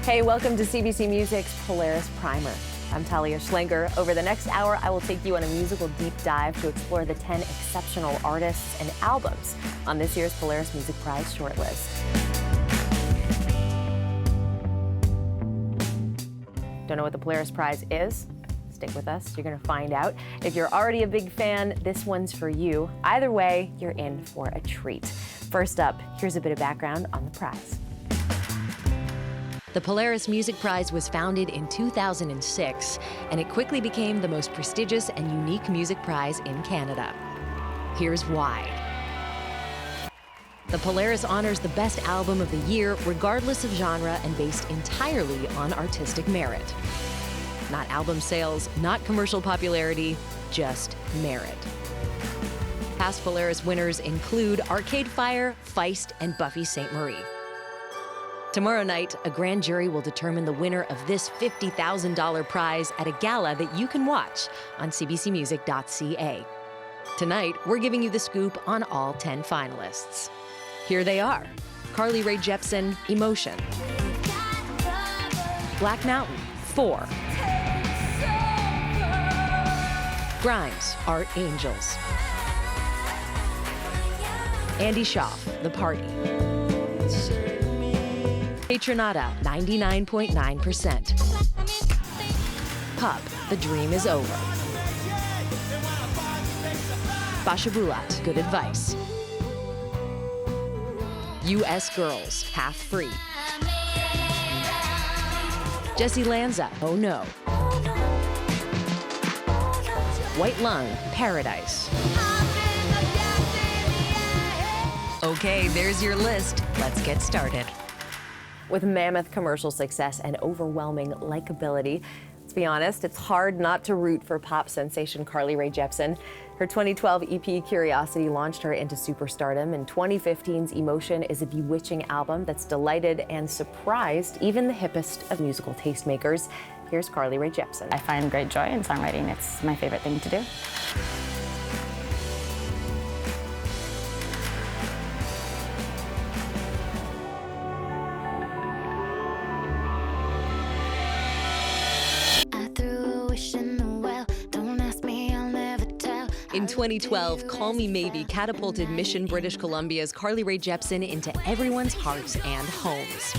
Hey, welcome to CBC Music's Polaris Primer. I'm Talia Schlanger. Over the next hour, I will take you on a musical deep dive to explore the 10 exceptional artists and albums on this year's Polaris Music Prize shortlist. Don't know what the Polaris Prize is? Stick with us, you're gonna find out. If you're already a big fan, this one's for you. Either way, you're in for a treat. First up, here's a bit of background on the prize. The Polaris Music Prize was founded in 2006, and it quickly became the most prestigious and unique music prize in Canada. Here's why. The Polaris honors the best album of the year, regardless of genre, and based entirely on artistic merit. Not album sales, not commercial popularity, just merit. Past Polaris winners include Arcade Fire, Feist, and Buffy Sainte-Marie. Tomorrow night, a grand jury will determine the winner of this $50,000 prize at a gala that you can watch on cbcmusic.ca. Tonight, we're giving you the scoop on all 10 finalists. Here they are: Carly Rae Jepsen, Emotion; Black Mountain, 4; Grimes, Art Angels; Andy Shauf, The Party; Kaytranada, 99.9%. Pup, The Dream Is Over. Basia Bulat, Good Advice. U.S. Girls, Half Free. Jessy Lanza, Oh No. White Lung, Paradise. Okay, there's your list. Let's get started. With mammoth commercial success and overwhelming likability, let's be honest, it's hard not to root for pop sensation Carly Rae Jepsen. Her 2012 EP Curiosity launched her into superstardom, and 2015's Emotion is a bewitching album that's delighted and surprised even the hippest of musical tastemakers. Here's Carly Rae Jepsen. I find great joy in songwriting. It's my favorite thing to do. In 2012, Call Me Maybe catapulted Mission, British Columbia's Carly Rae Jepsen into everyone's hearts and homes.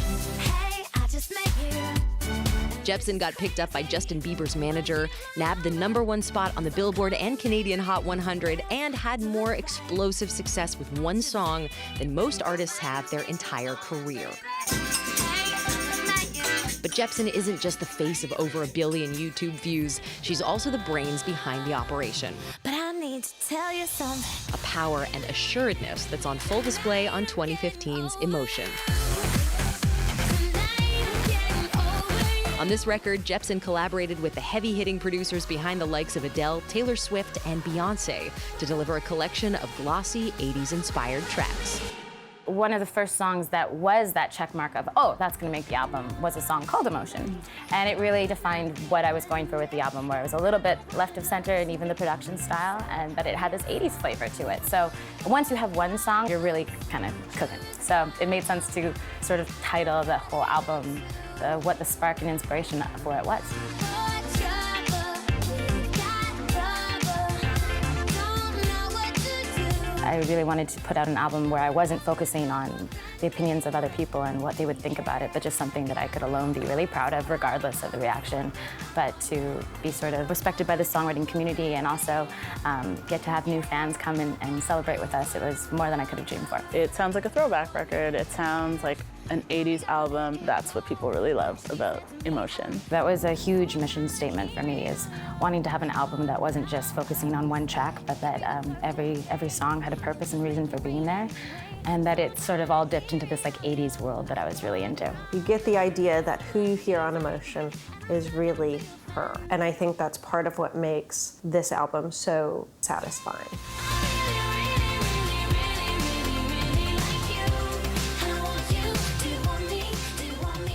Jepsen got picked up by Justin Bieber's manager, nabbed the #1 spot on the Billboard and Canadian Hot 100, and had more explosive success with one song than most artists have their entire career. But Jepsen isn't just the face of over 1 billion YouTube views. She's also the brains behind the operation. But I need to tell you something. A power and assuredness that's on full display on 2015's Emotion. On this record, Jepsen collaborated with the heavy-hitting producers behind the likes of Adele, Taylor Swift, and Beyoncé to deliver a collection of glossy, 80s-inspired tracks. One of the first songs that was that check mark of, oh, that's gonna make the album, was a song called Emotion. And it really defined what I was going for with the album, where it was a little bit left of center and even the production style, but it had this 80s flavor to it. So once you have one song, you're really kind of cooking. So it made sense to sort of title the whole album what the spark and inspiration for it was. I really wanted to put out an album where I wasn't focusing on the opinions of other people and what they would think about it, but just something that I could alone be really proud of, regardless of the reaction. But to be sort of respected by the songwriting community and also get to have new fans come and celebrate with us, it was more than I could have dreamed for. It sounds like a throwback record. It sounds like an 80s album. That's what people really love about Emotion. That was a huge mission statement for me, is wanting to have an album that wasn't just focusing on one track, but that every song had a purpose and reason for being there, and that it sort of all dipped into this like 80s world that I was really into. You get the idea that who you hear on Emotion is really her, and I think that's part of what makes this album so satisfying.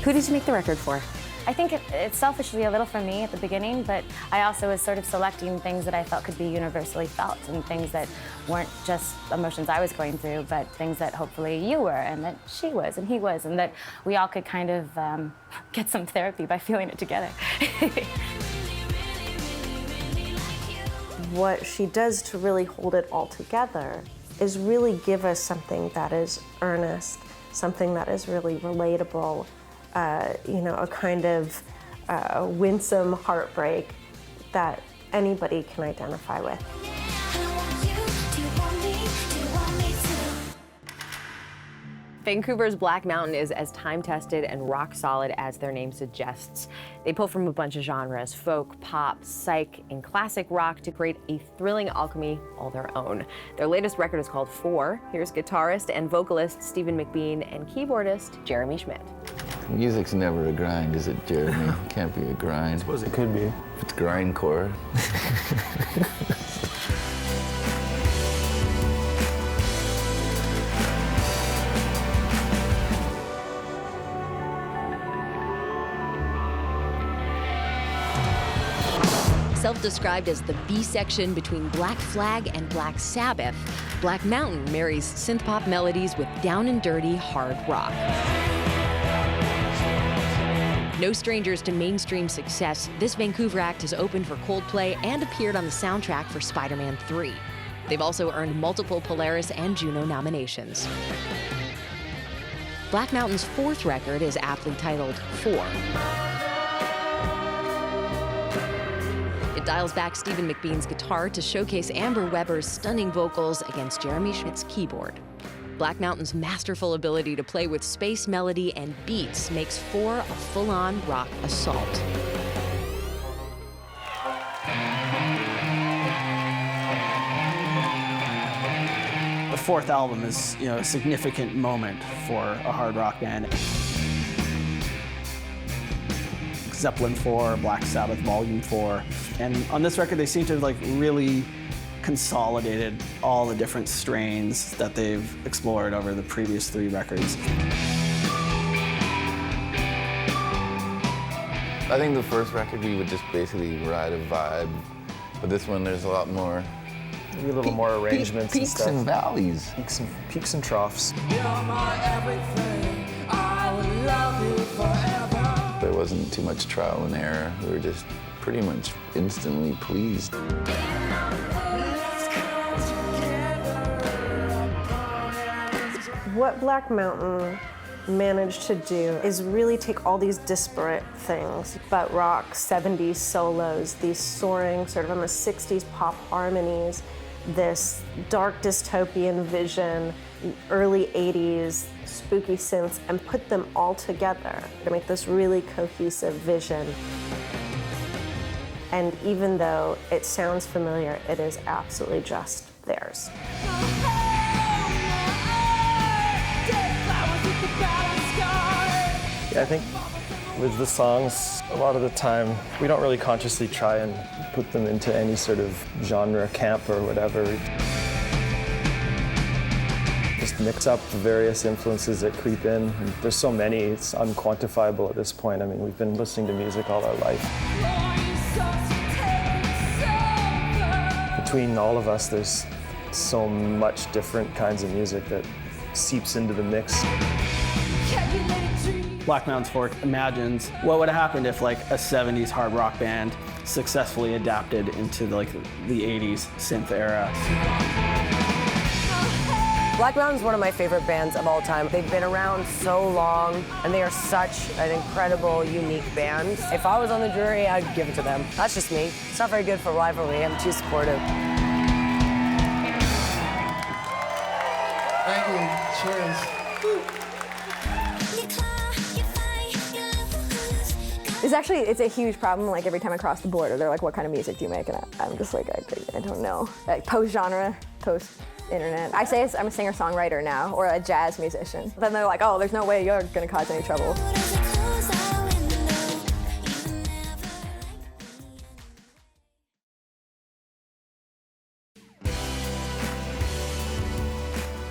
Who did you make the record for? I think it's selfishly a little for me at the beginning, but I also was sort of selecting things that I felt could be universally felt and things that weren't just emotions I was going through, but things that hopefully you were and that she was and he was, and that we all could kind of get some therapy by feeling it together. What she does to really hold it all together is really give us something that is earnest, something that is really relatable, a kind of winsome heartbreak that anybody can identify with. Vancouver's Black Mountain is as time-tested and rock-solid as their name suggests. They pull from a bunch of genres, folk, pop, psych, and classic rock to create a thrilling alchemy all their own. Their latest record is called 4. Here's guitarist and vocalist Stephen McBean and keyboardist Jeremy Schmidt. Music's never a grind, is it, Jeremy? Can't be a grind. I suppose it could be. If it's grindcore. Self-described as the B-section between Black Flag and Black Sabbath, Black Mountain marries synth-pop melodies with down-and-dirty hard rock. No strangers to mainstream success, this Vancouver act has opened for Coldplay and appeared on the soundtrack for Spider-Man 3. They've also earned multiple Polaris and Juno nominations. Black Mountain's 4th record is aptly titled 4. It dials back Stephen McBean's guitar to showcase Amber Weber's stunning vocals against Jeremy Schmidt's keyboard. Black Mountain's masterful ability to play with space, melody, and beats makes 4 a full-on rock assault. The 4th album is, a significant moment for a hard rock band. Zeppelin 4, Black Sabbath Volume 4. And on this record, they seem to have really consolidated all the different strains that they've explored over the previous 3 records. I think the first record we would just basically ride a vibe, but this one there's a lot more. Maybe a little more arrangements and peaks stuff. and valleys. Peaks and troughs. There wasn't too much trial and error. We were just pretty much instantly pleased. What Black Mountain managed to do is really take all these disparate things, butt rock, 70s solos, these soaring sort of almost 60s pop harmonies, this dark dystopian vision, early 80s spooky synths, and put them all together to make this really cohesive vision. And even though it sounds familiar, it is absolutely just theirs. Yeah, I think with the songs, a lot of the time, we don't really consciously try and put them into any sort of genre camp or whatever. Just mix up the various influences that creep in. And there's so many, it's unquantifiable at this point. I mean, we've been listening to music all our life. Between all of us, there's so much different kinds of music that seeps into the mix. Black Mountain's 4 imagines what would have happened if a 70s hard rock band successfully adapted into the 80s synth era. Black Mountain's one of my favorite bands of all time. They've been around so long, and they are such an incredible, unique band. If I was on the jury, I'd give it to them. That's just me. It's not very good for rivalry. I'm too supportive. Thank you. Cheers. It's a huge problem, every time I cross the border, they're like, what kind of music do you make? And I'm just like, I don't know. Post-genre, post-internet. I say I'm a singer-songwriter now, or a jazz musician. Then they're like, oh, there's no way you're gonna cause any trouble.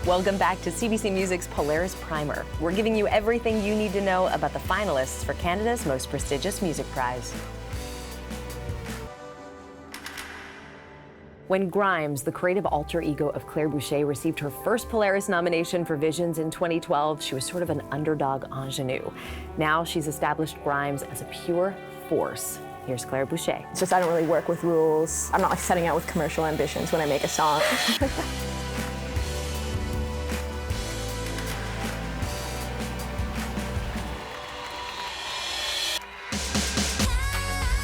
Welcome back to CBC Music's Polaris Primer. We're giving you everything you need to know about the finalists for Canada's most prestigious music prize. When Grimes, the creative alter ego of Claire Boucher, received her first Polaris nomination for Visions in 2012, she was sort of an underdog ingenue. Now she's established Grimes as a pure force. Here's Claire Boucher. It's just I don't really work with rules. I'm not like setting out with commercial ambitions when I make a song.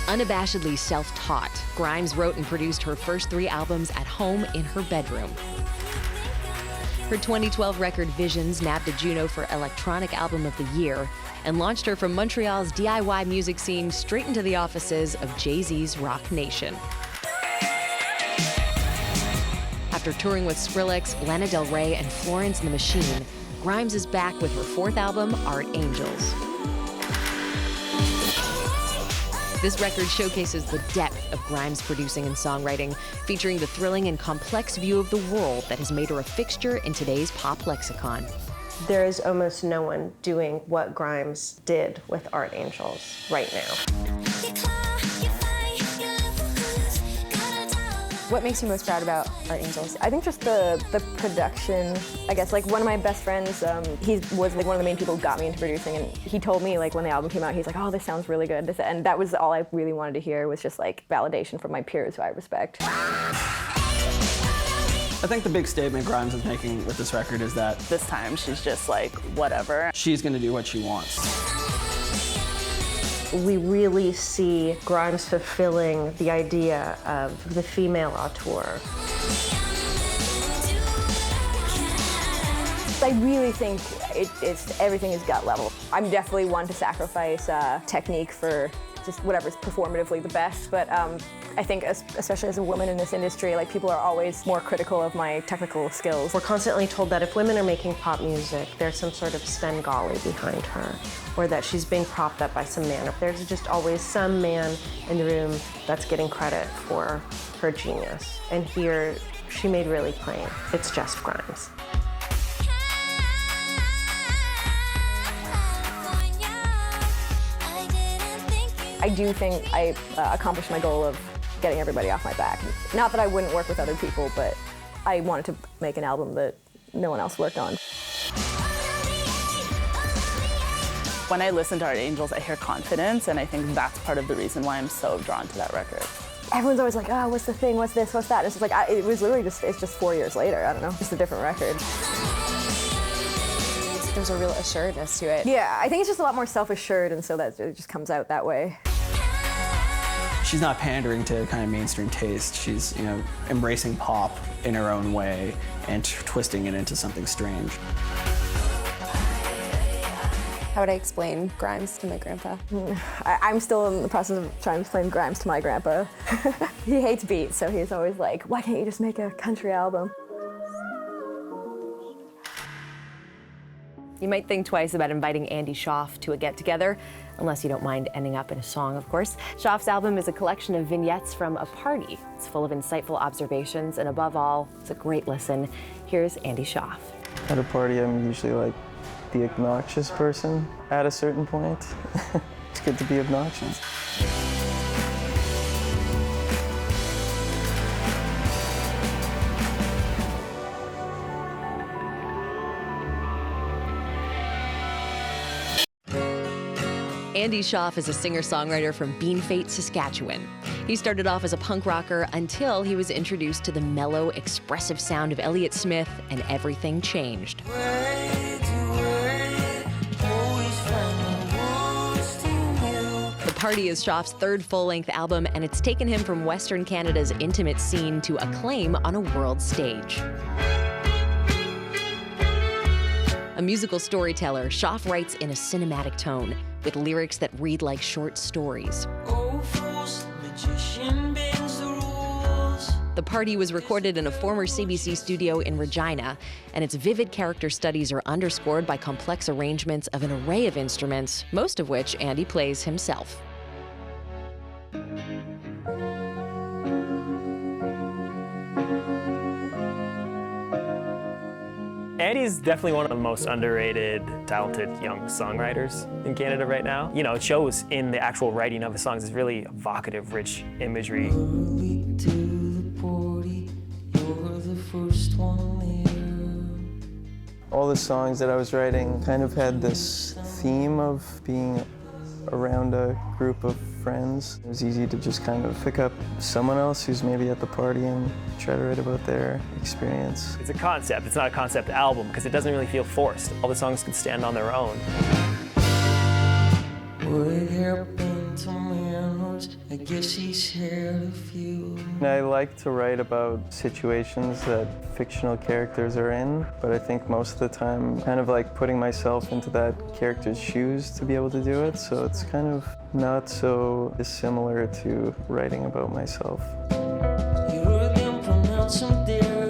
Unabashedly self-taught, Grimes wrote and produced her first 3 albums at home in her bedroom. Her 2012 record Visions nabbed a Juno for Electronic Album of the Year and launched her from Montreal's DIY music scene straight into the offices of Jay-Z's Rock Nation. After touring with Skrillex, Lana Del Rey, and Florence and the Machine, Grimes is back with her 4th album, Art Angels. This record showcases the depth of Grimes' producing and songwriting, featuring the thrilling and complex view of the world that has made her a fixture in today's pop lexicon. There is almost no one doing what Grimes did with Art Angels right now. What makes you most proud about Art Angels? I think just the production. I guess like one of my best friends, he was like one of the main people who got me into producing, and he told me like when the album came out, he's like, oh, this sounds really good. And that was all I really wanted to hear, was just like validation from my peers who I respect. I think the big statement Grimes is making with this record is that This time she's just like, whatever. she's gonna do what she wants. We really see Grimes fulfilling the idea of the female auteur. I really think everything is gut level. I'm definitely one to sacrifice technique for just whatever's performatively the best, but I think especially as a woman in this industry, like people are always more critical of my technical skills. We're constantly told that if women are making pop music, there's some sort of Svengali behind her, or that she's being propped up by some man. There's just always some man in the room that's getting credit for her genius. And here, she made really plain, it's just Grimes. I do think I accomplished my goal of getting everybody off my back. Not that I wouldn't work with other people, but I wanted to make an album that no one else worked on. When I listen to Art Angels, I hear confidence, and I think that's part of the reason why I'm so drawn to that record. Everyone's always like, oh, what's the thing, what's this, what's that? And it's just like, it was literally just 4 years later, I don't know, just a different record. There's a real assuredness to it. Yeah, I think it's just a lot more self-assured, and so that it just comes out that way. She's not pandering to kind of mainstream taste. She's, embracing pop in her own way and twisting it into something strange. How would I explain Grimes to my grandpa? I'm still in the process of trying to explain Grimes to my grandpa. He hates beats, so he's always like, why can't you just make a country album? You might think twice about inviting Andy Shauf to a get-together, unless you don't mind ending up in a song, of course. Shauf's album is a collection of vignettes from a party. It's full of insightful observations, and above all, it's a great listen. Here's Andy Shauf. At a party, I'm usually like the obnoxious person at a certain point. It's good to be obnoxious. Andy Shauf is a singer-songwriter from Beanfate, Saskatchewan. He started off as a punk rocker until he was introduced to the mellow, expressive sound of Elliott Smith, and everything changed. The Party is Shauf's 3rd full-length album, and it's taken him from Western Canada's intimate scene to acclaim on a world stage. A musical storyteller, Shauf writes in a cinematic tone, with lyrics that read like short stories. The Party was recorded in a former CBC studio in Regina, and its vivid character studies are underscored by complex arrangements of an array of instruments, most of which Andy plays himself. Heidi definitely one of the most underrated, talented young songwriters in Canada right now. You know, it shows in the actual writing of his songs. It's really evocative, rich imagery. All the songs that I was writing kind of had this theme of being around a group of friends. It was easy to just kind of pick up someone else who's maybe at the party and try to write about their experience. It's a concept. It's not a concept album because it doesn't really feel forced. All the songs can stand on their own. I guess he's heard a few. I like to write about situations that fictional characters are in, but I think most of the time kind of like putting myself into that character's shoes to be able to do it, so it's kind of not so dissimilar to writing about myself. You heard them pronounce him there.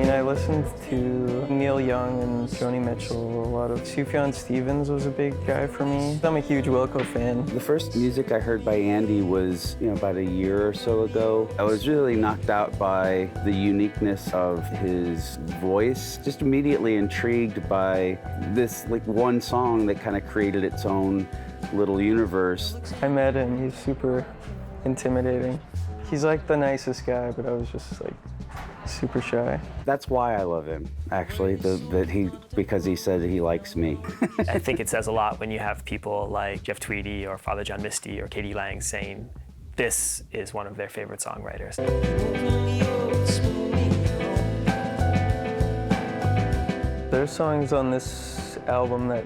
I listened to Neil Young and Joni Mitchell a lot of. Sufjan Stevens was a big guy for me. I'm a huge Wilco fan. The first music I heard by Andy was, about a year or so ago. I was really knocked out by the uniqueness of his voice. Just immediately intrigued by this one song that kind of created its own little universe. I met him, he's super intimidating. He's like the nicest guy, but I was just super shy. That's why I love him, actually, because he said that he likes me. I think it says a lot when you have people like Jeff Tweedy or Father John Misty or Katie Lang saying this is one of their favorite songwriters. There's songs on this album that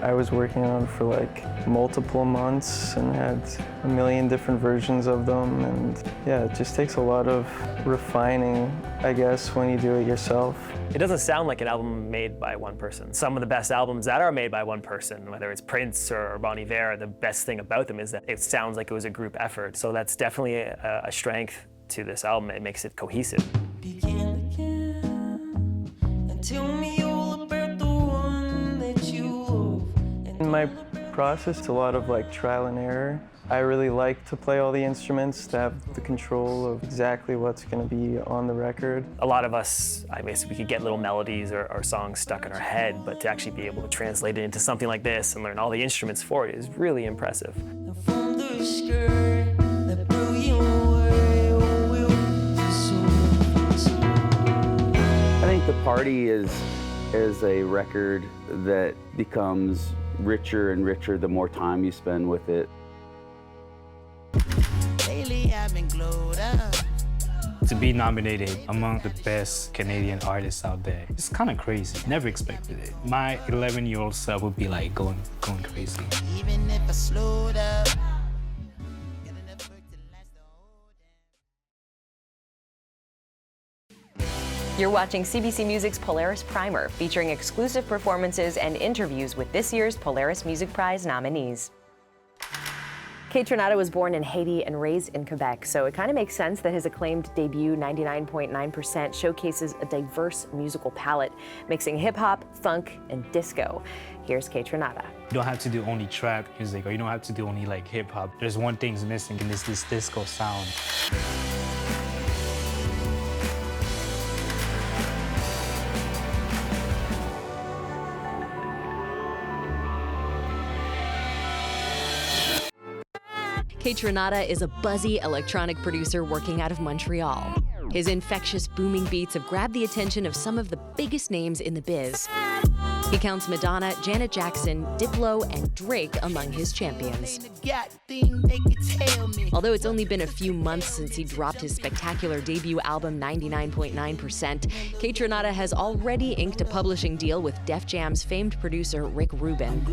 I was working on for multiple months and had a million different versions of them, and yeah, it just takes a lot of refining, I guess, when you do it yourself. It doesn't sound like an album made by one person. Some of the best albums that are made by one person, whether it's Prince or Bon Iver, the best thing about them is that it sounds like it was a group effort. So that's definitely a strength to this album. It makes it cohesive. Begin again and tell me all about the one that you love. In my process, it's a lot of trial and error. I really like to play all the instruments, to have the control of exactly what's going to be on the record. A lot of us, we could get little melodies or songs stuck in our head, but to actually be able to translate it into something like this and learn all the instruments for it is really impressive. From the skirt that blew you away, I think The Party is a record that becomes richer and richer the more time you spend with it. Lately I've been glowed up. To be nominated among the best Canadian artists out there, it's kind of crazy. Never expected it. My 11-year-old self would be going crazy. Even if I slowed up. You're watching CBC Music's Polaris Primer, featuring exclusive performances and interviews with this year's Polaris Music Prize nominees. Kaytranada was born in Haiti and raised in Quebec, so it kind of makes sense that his acclaimed debut, 99.9%, showcases a diverse musical palette, mixing hip-hop, funk, and disco. Here's Kaytranada. You don't have to do only trap music, or you don't have to do only hip-hop. There's one thing's missing, and it's this disco sound. Kaytranada is a buzzy electronic producer working out of Montreal. His infectious, booming beats have grabbed the attention of some of the biggest names in the biz. He counts Madonna, Janet Jackson, Diplo, and Drake among his champions. Although it's only been a few months since he dropped his spectacular debut album 99.9%, Kaytranada has already inked a publishing deal with Def Jam's famed producer Rick Rubin.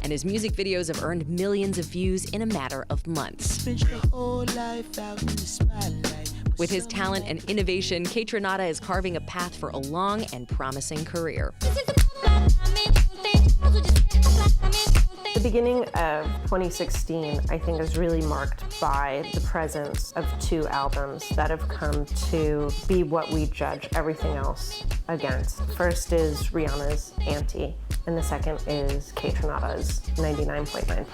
And his music videos have earned millions of views in a matter of months. With his talent and innovation, Kaytranada is carving a path for a long and promising career. The beginning of 2016, I think, is really marked by the presence of two albums that have come to be what we judge everything else against. First is Rihanna's Anti, and the second is Kaytranada's 99.9%.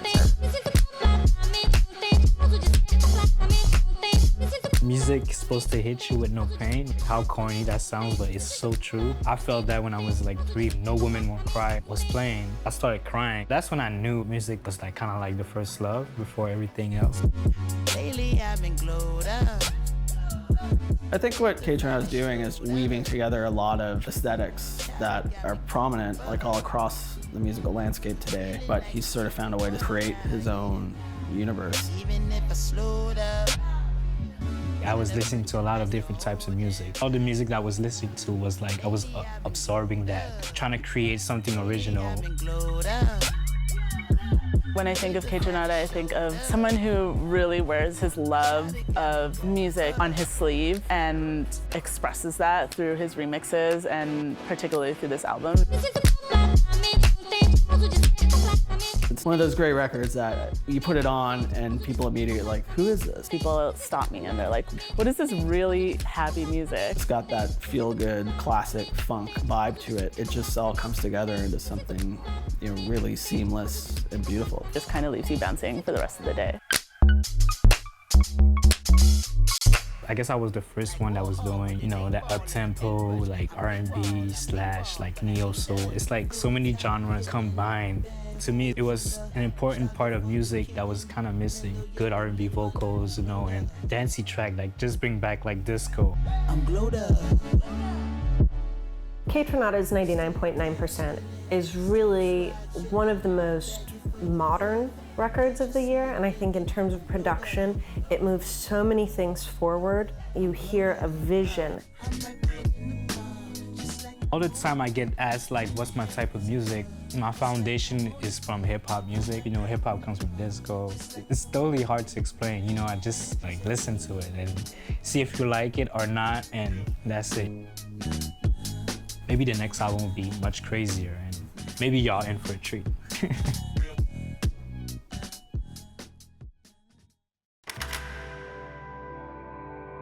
Music is supposed to hit you with no pain. How corny that sounds, but it's so true. I felt that when I was like 3, No Woman Won't Cry was playing. I started crying. That's when I knew music was like kind of like the first love before everything else. Lately I've been glowed up. I think what Kaytranada is doing is weaving together a lot of aesthetics that are prominent like all across the musical landscape today, but he's sort of found a way to create his own universe. Even if I slowed up. I was listening to a lot of different types of music. All the music that I was listening to was like, I was absorbing that, trying to create something original. When I think of Kaytranada, I think of someone who really wears his love of music on his sleeve and expresses that through his remixes and particularly through this album. It's one of those great records that you put it on and people immediately are like, who is this? People stop me and they're like, what is this really happy music? It's got that feel-good, classic funk vibe to it. It just all comes together into something, you know, really seamless and beautiful. Just kind of leaves you bouncing for the rest of the day. I guess I was the first one that was doing, you know, that up-tempo, like R&B / like neo-soul. It's like so many genres combined. To me, it was an important part of music that was kind of missing. Good R&B vocals, you know, and dancey track, like just bring back like disco. I'm glowed up. Kaytranada's 99.9% is really one of the most modern records of the year, and I think in terms of production, it moves so many things forward. You hear a vision. All the time I get asked like, what's my type of music? My foundation is from hip hop music. You know, hip hop comes from disco. It's totally hard to explain. You know, I just like listen to it and see if you like it or not, and that's it. Maybe the next album will be much crazier, and maybe y'all in for a treat.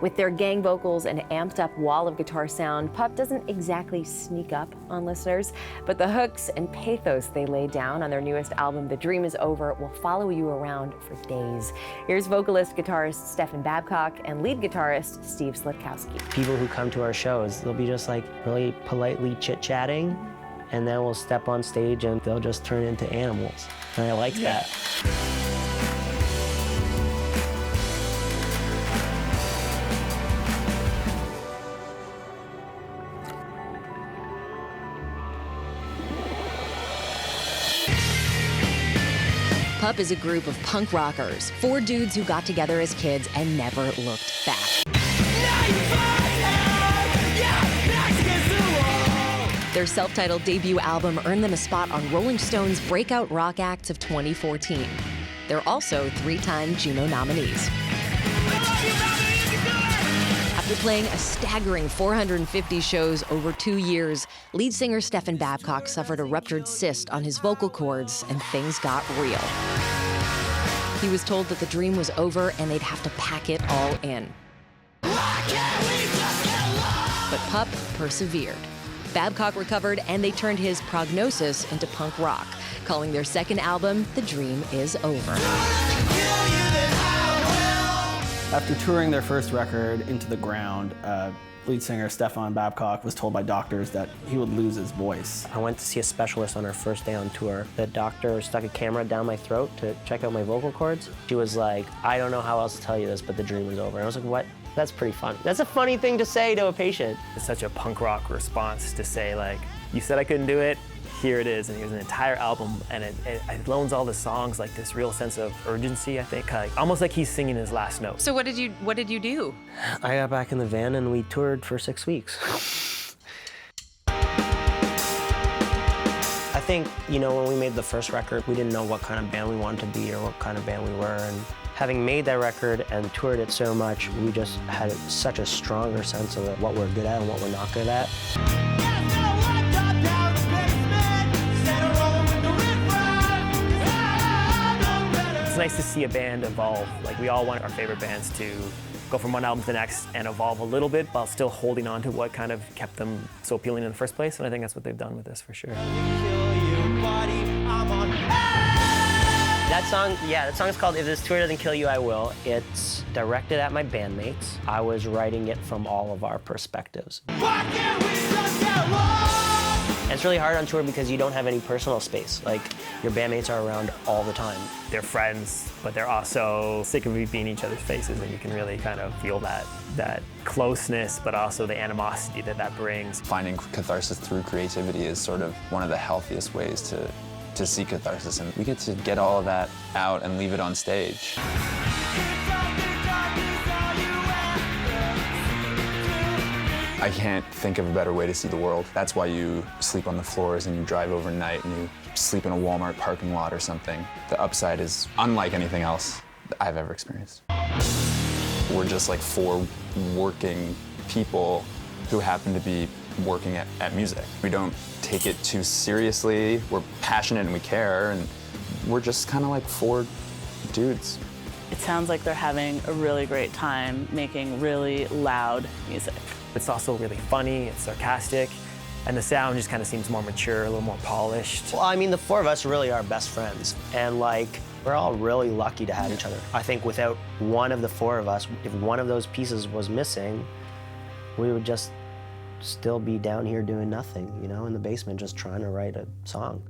With their gang vocals and amped up wall of guitar sound, Pup doesn't exactly sneak up on listeners, but the hooks and pathos they lay down on their newest album, The Dream Is Over, will follow you around for days. Here's vocalist, guitarist Stefan Babcock and lead guitarist Steve Slitkowski. People who come to our shows, they'll be just like really politely chit-chatting, and then we'll step on stage and they'll just turn into animals. And I like that. Pup is a group of punk rockers, 4 dudes who got together as kids and never looked back. Their self-titled debut album earned them a spot on Rolling Stone's Breakout Rock Acts of 2014. They're also 3-time Juno nominees. After playing a staggering 450 shows over 2 years, lead singer Stefan Babcock suffered a ruptured cyst on his vocal cords and things got real. He was told that the dream was over and they'd have to pack it all in. But Pup persevered. Babcock recovered and they turned his prognosis into punk rock, calling their second album, The Dream Is Over. After touring their first record, Into the Ground, lead singer Stefan Babcock was told by doctors that he would lose his voice. I went to see a specialist on our first day on tour. The doctor stuck a camera down my throat to check out my vocal cords. She was like, I don't know how else to tell you this, but the dream is over. And I was like, what? That's pretty fun. That's a funny thing to say to a patient. It's such a punk rock response to say, like, you said I couldn't do it, here it is. And here's an entire album, and it loans all the songs like this real sense of urgency, I think, almost like he's singing his last note. So what did you do? I got back in the van and we toured for 6 weeks. I think, you know, when we made the first record, we didn't know what kind of band we wanted to be or what kind of band we were. And having made that record and toured it so much, we just had such a stronger sense of what we're good at and what we're not good at. It's nice to see a band evolve. Like, we all want our favorite bands to go from one album to the next and evolve a little bit while still holding on to what kind of kept them so appealing in the first place. And I think that's what they've done with this for sure. That song's called If This Tour Doesn't Kill You, I Will. It's directed at my bandmates. I was writing it from all of our perspectives. It's really hard on tour because you don't have any personal space. Like, your bandmates are around all the time. They're friends, but they're also sick of being in each other's faces, and you can really kind of feel that closeness, but also the animosity that brings. Finding catharsis through creativity is sort of one of the healthiest ways to see catharsis, and we get to get all of that out and leave it on stage. I can't think of a better way to see the world. That's why you sleep on the floors and you drive overnight and you sleep in a Walmart parking lot or something. The upside is unlike anything else that I've ever experienced. We're just like 4 working people who happen to be working at music. We don't take it too seriously. We're passionate and we care, and we're just kind of like 4 dudes. It sounds like they're having a really great time making really loud music. It's also really funny, it's sarcastic, and the sound just kind of seems more mature, a little more polished. Well, I mean, the 4 of us really are best friends, and like, we're all really lucky to have each other. I think without one of the 4 of us, if one of those pieces was missing, we would just still be down here doing nothing, you know, in the basement, just trying to write a song.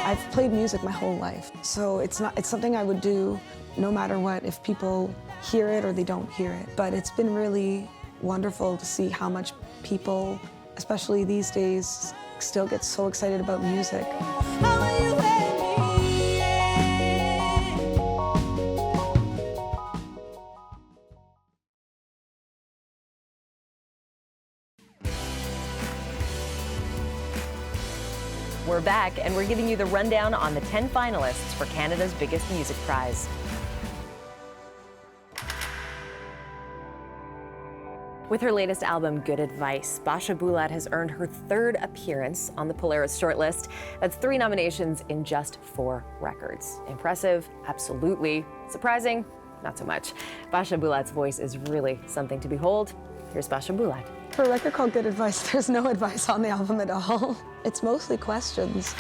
I've played music my whole life, so it's something I would do no matter what, if people hear it or they don't hear it. But it's been really wonderful to see how much people, especially these days, still get so excited about music. We're back, and we're giving you the rundown on the 10 finalists for Canada's biggest music prize. With her latest album, Good Advice, Basia Bulat has earned her 3rd appearance on the Polaris shortlist. That's 3 nominations in just 4 records. Impressive, absolutely. Surprising, not so much. Basia Bulat's voice is really something to behold. Here's Basia Bulat. For a record called Good Advice, there's no advice on the album at all. It's mostly questions.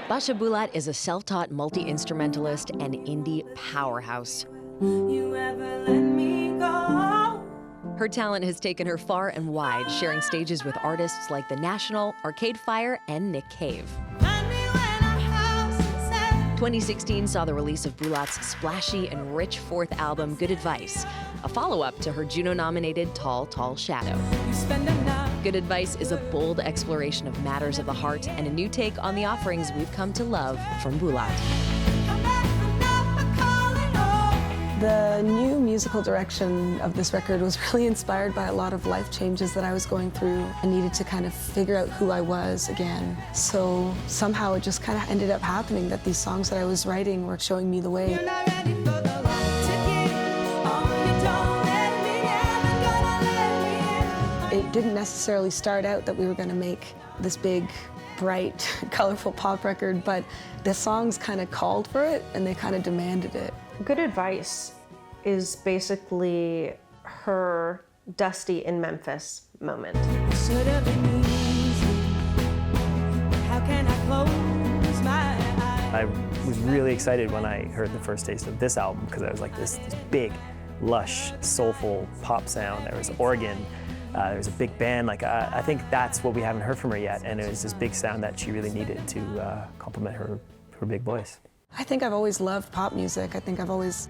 Basia Bulat is a self-taught multi-instrumentalist and indie powerhouse. You ever let me go? Her talent has taken her far and wide, sharing stages with artists like The National, Arcade Fire, and Nick Cave. 2016 saw the release of Bulat's splashy and rich 4th album, Good Advice, a follow-up to her Juno-nominated Tall, Tall Shadow. Good Advice is a bold exploration of matters of the heart and a new take on the offerings we've come to love from Bulat. The new musical direction of this record was really inspired by a lot of life changes that I was going through. I needed to kind of figure out who I was again. So somehow it just kind of ended up happening that these songs that I was writing were showing me the way. It didn't necessarily start out that we were going to make this big, bright, colorful pop record, but the songs kind of called for it and they kind of demanded it. Good Advice is basically her Dusty in Memphis moment. Should have been easy. How can I close my eyes? I was really excited when I heard the first taste of this album because I was like this big, lush, soulful pop sound. There was organ, there was a big band. Like I think that's what we haven't heard from her yet, and it was this big sound that she really needed to complement her big voice. I think I've always loved pop music. I think I've always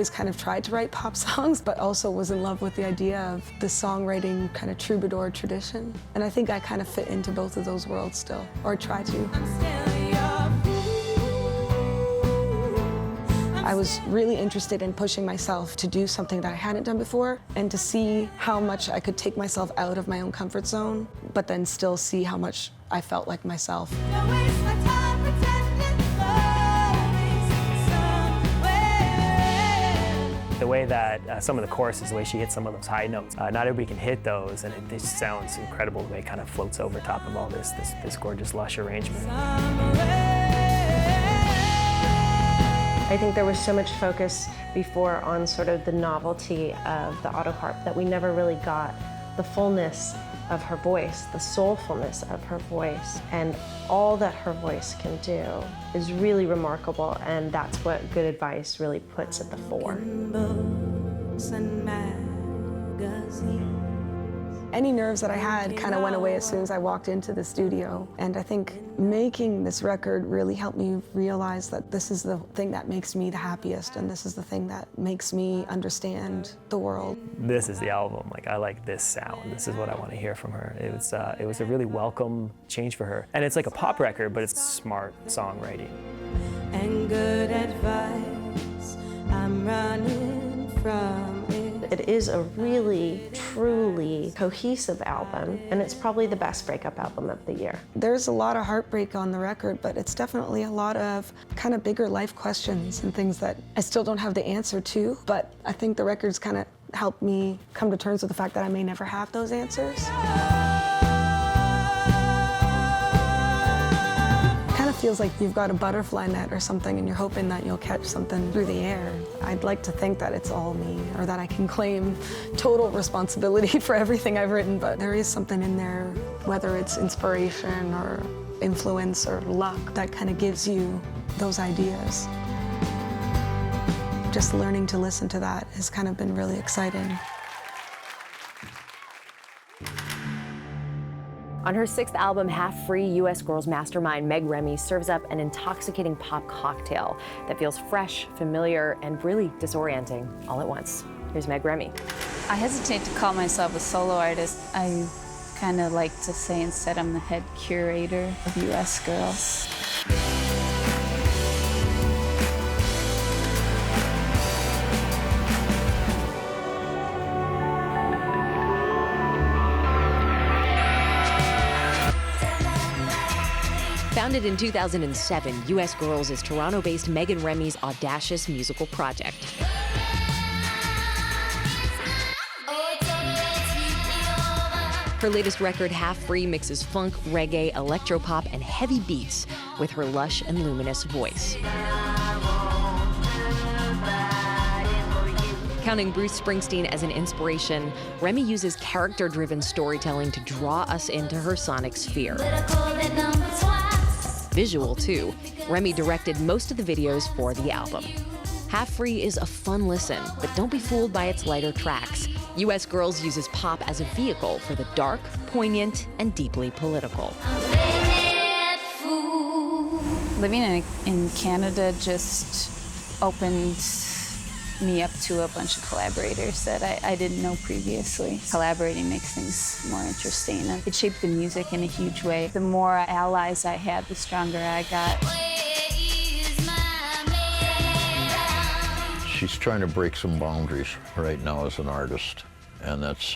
kind of tried to write pop songs, but also was in love with the idea of the songwriting kind of troubadour tradition. And I think I kind of fit into both of those worlds still, or try to. I was really interested in pushing myself to do something that I hadn't done before and to see how much I could take myself out of my own comfort zone, but then still see how much I felt like myself. The way that some of the choruses, the way she hits some of those high notes, not everybody can hit those, and it just sounds incredible the way it kind of floats over top of all this gorgeous, lush arrangement. I think there was so much focus before on sort of the novelty of the auto harp that we never really got the fullness of her voice, the soulfulness of her voice, and all that her voice can do is really remarkable, and that's what Good Advice really puts at the fore. Any nerves that I had kind of went away as soon as I walked into the studio. And I think making this record really helped me realize that this is the thing that makes me the happiest, and this is the thing that makes me understand the world. This is the album. Like, I like this sound. This is what I want to hear from her. It was a really welcome change for her. And it's like a pop record, but it's smart songwriting. And good advice, I'm running from it. It is a really, truly cohesive album, and it's probably the best breakup album of the year. There's a lot of heartbreak on the record, but it's definitely a lot of kind of bigger life questions and things that I still don't have the answer to, but I think the record's kind of helped me come to terms with the fact that I may never have those answers. Feels like you've got a butterfly net or something and you're hoping that you'll catch something through the air. I'd like to think that it's all me, or that I can claim total responsibility for everything I've written, but there is something in there, whether it's inspiration or influence or luck, that kind of gives you those ideas. Just learning to listen to that has kind of been really exciting. On her 6th album, Half Free, U.S. Girls Mastermind Meg Remy serves up an intoxicating pop cocktail that feels fresh, familiar, and really disorienting all at once. Here's Meg Remy. I hesitate to call myself a solo artist. I kind of like to say instead I'm the head curator of U.S. Girls. Founded in 2007, U.S. Girls is Toronto-based Megan Remy's audacious musical project. Her latest record, Half Free, mixes funk, reggae, electropop, and heavy beats with her lush and luminous voice. Counting Bruce Springsteen as an inspiration, Remy uses character-driven storytelling to draw us into her sonic sphere. Visual, too. Remy directed most of the videos for the album. Half Free is a fun listen, but don't be fooled by its lighter tracks. U.S. Girls uses pop as a vehicle for the dark, poignant, and deeply political. Living in Canada just opened me up to a bunch of collaborators that I didn't know previously. Collaborating makes things more interesting, and it shaped the music in a huge way. The more allies I had, the stronger I got. She's trying to break some boundaries right now as an artist, and that's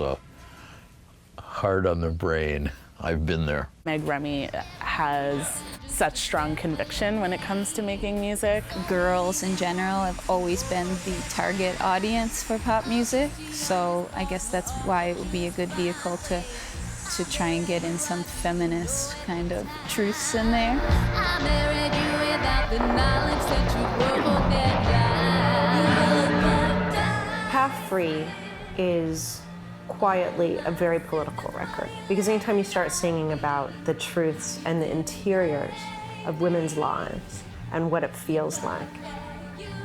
hard on the brain. I've been there. Meg Remy has such strong conviction when it comes to making music. Girls in general have always been the target audience for pop music, so I guess that's why it would be a good vehicle to try and get in some feminist kind of truths in there. I married you without the knowledge that you were dead. Half Free is quietly a very political record, because anytime you start singing about the truths and the interiors of women's lives and what it feels like,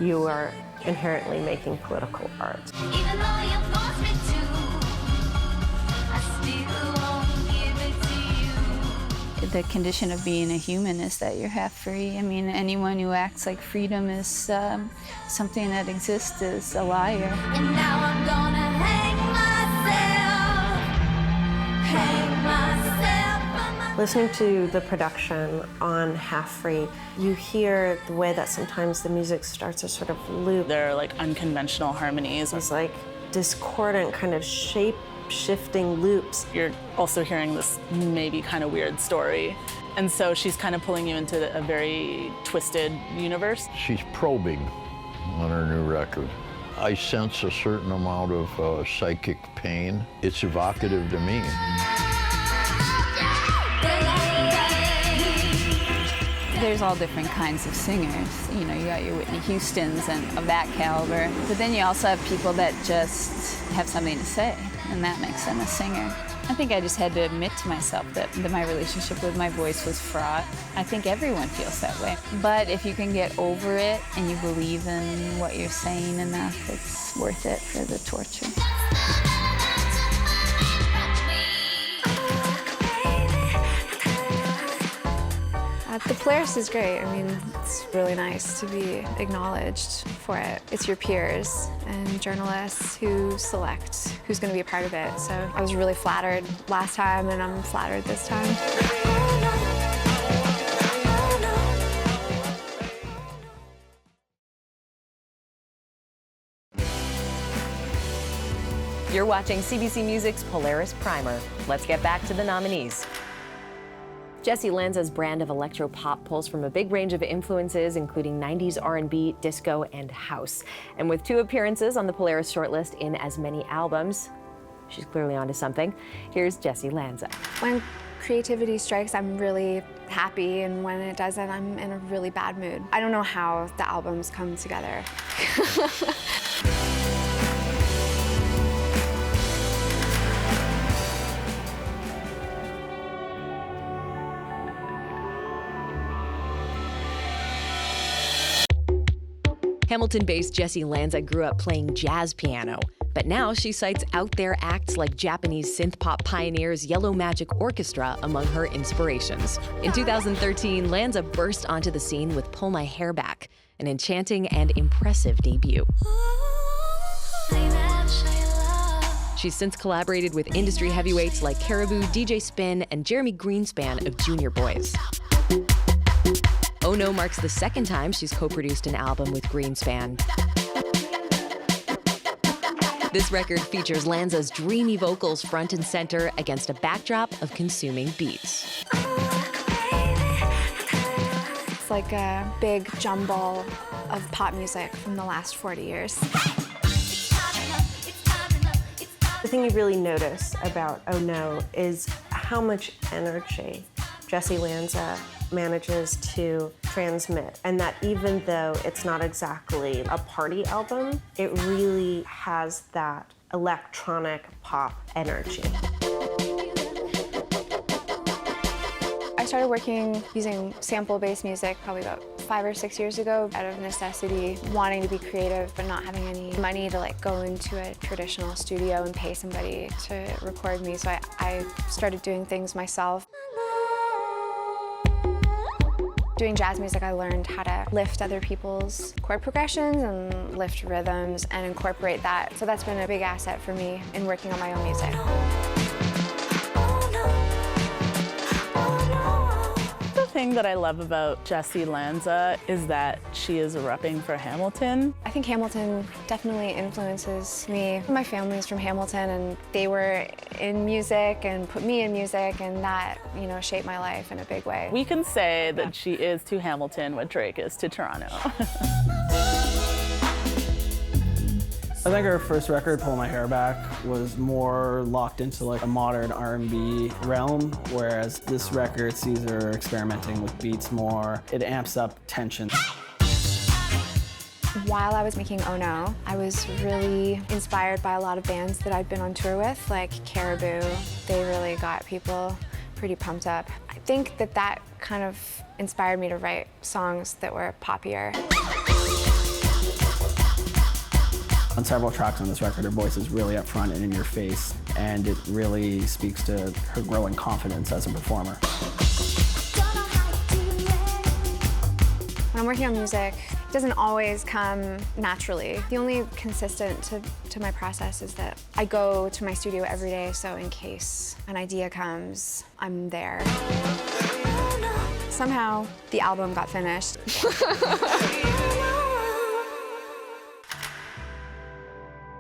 you are inherently making political art. Even though you forced me to, I still won't give it to you. The condition of being a human is that you're half free. I mean, anyone who acts like freedom is something that exists is a liar. And now I'm gonna hang myself. Listening to the production on Half Free, you hear the way that sometimes the music starts to sort of loop. They're like unconventional harmonies. It's like discordant kind of shape-shifting loops. You're also hearing this maybe kind of weird story. And so she's kind of pulling you into a very twisted universe. She's probing on her new record. I sense a certain amount of psychic pain. It's evocative to me. There's all different kinds of singers. You know, you got your Whitney Houstons and of that caliber, but then you also have people that just have something to say, and that makes them a singer. I think I just had to admit to myself that my relationship with my voice was fraught. I think everyone feels that way. But if you can get over it and you believe in what you're saying enough, it's worth it for the torture. The Polaris is great. I mean, it's really nice to be acknowledged for it. It's your peers and journalists who select who's going to be a part of it. So I was really flattered last time, and I'm flattered this time. You're watching CBC Music's Polaris Primer. Let's get back to the nominees. Jessy Lanza's brand of electro-pop pulls from a big range of influences, including 90s R&B, disco, and house. And with 2 appearances on the Polaris shortlist in as many albums, she's clearly onto something. Here's Jessy Lanza. When creativity strikes, I'm really happy, and when it doesn't, I'm in a really bad mood. I don't know how the albums come together. Hamilton-based Jessy Lanza grew up playing jazz piano, but now she cites out-there acts like Japanese synth-pop pioneers Yellow Magic Orchestra among her inspirations. In 2013, Lanza burst onto the scene with Pull My Hair Back, an enchanting and impressive debut. She's since collaborated with industry heavyweights like Caribou, DJ Spin, and Jeremy Greenspan of Junior Boys. Oh No marks the second time she's co-produced an album with Greenspan. This record features Lanza's dreamy vocals front and center against a backdrop of consuming beats. It's like a big jumble of pop music from the last 40 years. The thing you really notice about Oh No is how much energy Jessy Lanza manages to transmit, and that even though it's not exactly a party album, it really has that electronic pop energy. I started working using sample-based music probably about 5 or 6 years ago out of necessity, wanting to be creative but not having any money to go into a traditional studio and pay somebody to record me. So I started doing things myself. Doing jazz music, I learned how to lift other people's chord progressions and lift rhythms and incorporate that. So that's been a big asset for me in working on my own music. The thing that I love about Jessy Lanza is that she is repping for Hamilton. I think Hamilton definitely influences me. My family's from Hamilton, and they were in music and put me in music, and that, shaped my life in a big way. We can say that she is to Hamilton what Drake is to Toronto. I think our first record, Pull My Hair Back, was more locked into a modern R&B realm, whereas this record sees her experimenting with beats more. It amps up tension. While I was making Oh No, I was really inspired by a lot of bands that I'd been on tour with, like Caribou. They really got people pretty pumped up. I think that kind of inspired me to write songs that were poppier. On several tracks on this record, her voice is really up front and in your face, and it really speaks to her growing confidence as a performer. When I'm working on music, it doesn't always come naturally. The only consistent to my process is that I go to my studio every day, so in case an idea comes, I'm there. Somehow, the album got finished.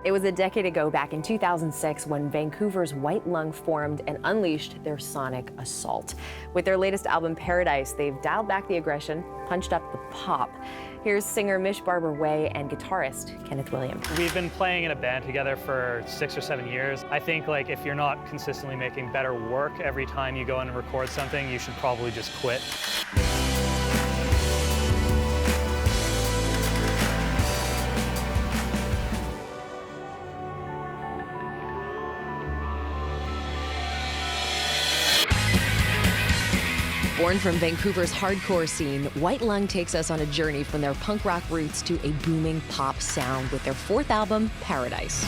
It was a decade ago, back in 2006, when Vancouver's White Lung formed and unleashed their sonic assault. With their latest album, Paradise, they've dialed back the aggression, punched up the pop. Here's singer Mish Barber-Way and guitarist Kenneth Williams. We've been playing in a band together for 6 or 7 years. I think like if you're not consistently making better work every time you go in and record something, you should probably just quit. Born from Vancouver's hardcore scene, White Lung takes us on a journey from their punk rock roots to a booming pop sound with their 4th album, Paradise.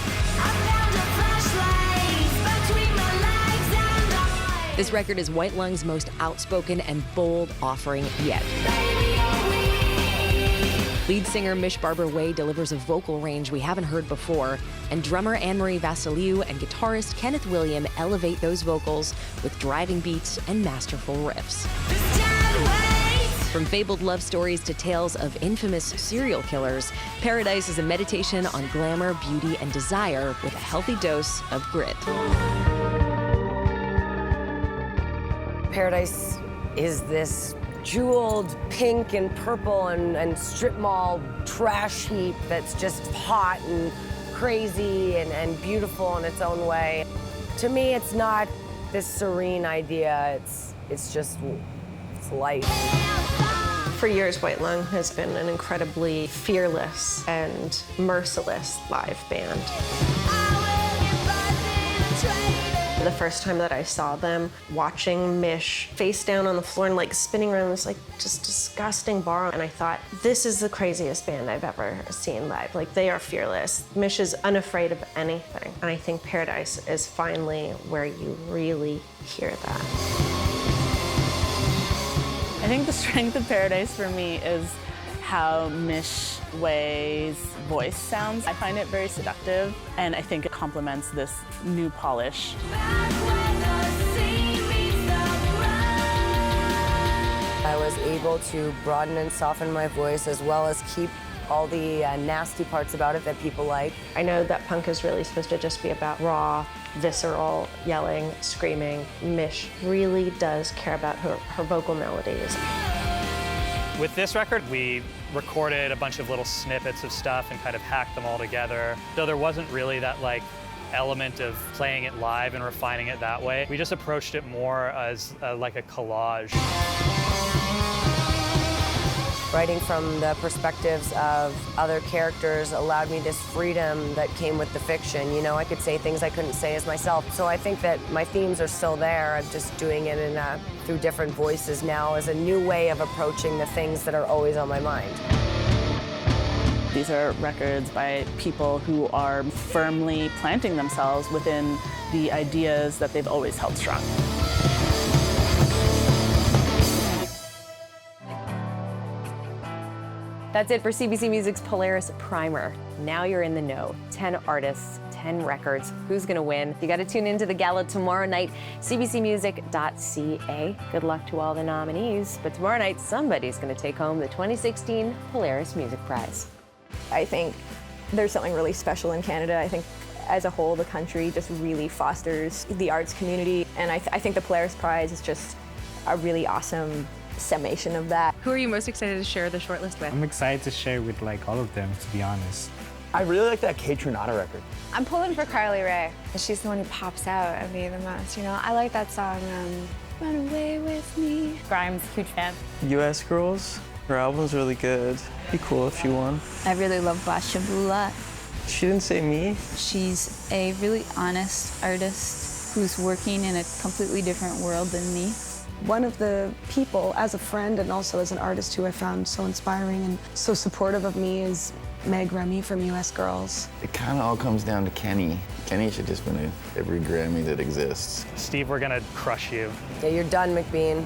This record is White Lung's most outspoken and bold offering yet. Lead singer Mish Barber-Way delivers a vocal range we haven't heard before, and drummer Anne-Marie Vassiliou and guitarist Kenneth Williams elevate those vocals with driving beats and masterful riffs. From fabled love stories to tales of infamous serial killers, Paradise is a meditation on glamour, beauty, and desire with a healthy dose of grit. Paradise is this jeweled pink and purple and strip mall trash heap that's just hot and crazy and beautiful in its own way. To me, it's not this serene idea, it's life. For years, White Lung has been an incredibly fearless and merciless live band. The first time that I saw them, watching Mish face down on the floor and like spinning around this like just disgusting bar, and I thought, this is the craziest band I've ever seen live. Like, they are fearless. Mish is unafraid of anything. And I think Paradise is finally where you really hear that. I think the strength of Paradise for me is how Mish Way's voice sounds. I find it very seductive, and I think it complements this new polish. I was able to broaden and soften my voice as well as keep all the nasty parts about it that people like. I know that punk is really supposed to just be about raw, visceral, yelling, screaming. Mish really does care about her vocal melodies. With this record, we recorded a bunch of little snippets of stuff and kind of hacked them all together. Though there wasn't really that like element of playing it live and refining it that way. We just approached it more as like a collage. Writing from the perspectives of other characters allowed me this freedom that came with the fiction. You know, I could say things I couldn't say as myself. So I think that my themes are still there. I'm just doing it through different voices now as a new way of approaching the things that are always on my mind. These are records by people who are firmly planting themselves within the ideas that they've always held strong. That's it for CBC Music's Polaris Primer. Now you're in the know. 10 artists, 10 records. Who's gonna win? You gotta tune into the gala tomorrow night, cbcmusic.ca. Good luck to all the nominees. But tomorrow night, somebody's gonna take home the 2016 Polaris Music Prize. I think there's something really special in Canada. I think as a whole, the country just really fosters the arts community. And I think the Polaris Prize is just a really awesome summation of that. Who are you most excited to share the shortlist with? I'm excited to share with like all of them, to be honest. I really like that Kaytranada record. I'm pulling for Carly Rae. She's the one who pops out at me the most, you know? I like that song, Run Away With Me. Grimes, huge fan. US Girls, her album's really good. Be cool if she won. I really love Basia Bulat. She didn't say me. She's a really honest artist who's working in a completely different world than me. One of the people, as a friend and also as an artist who I found so inspiring and so supportive of me is Meg Remy from US Girls. It kind of all comes down to Kenny. Kenny should just win every Grammy that exists. Steve, we're gonna crush you. Yeah, you're done, McBean.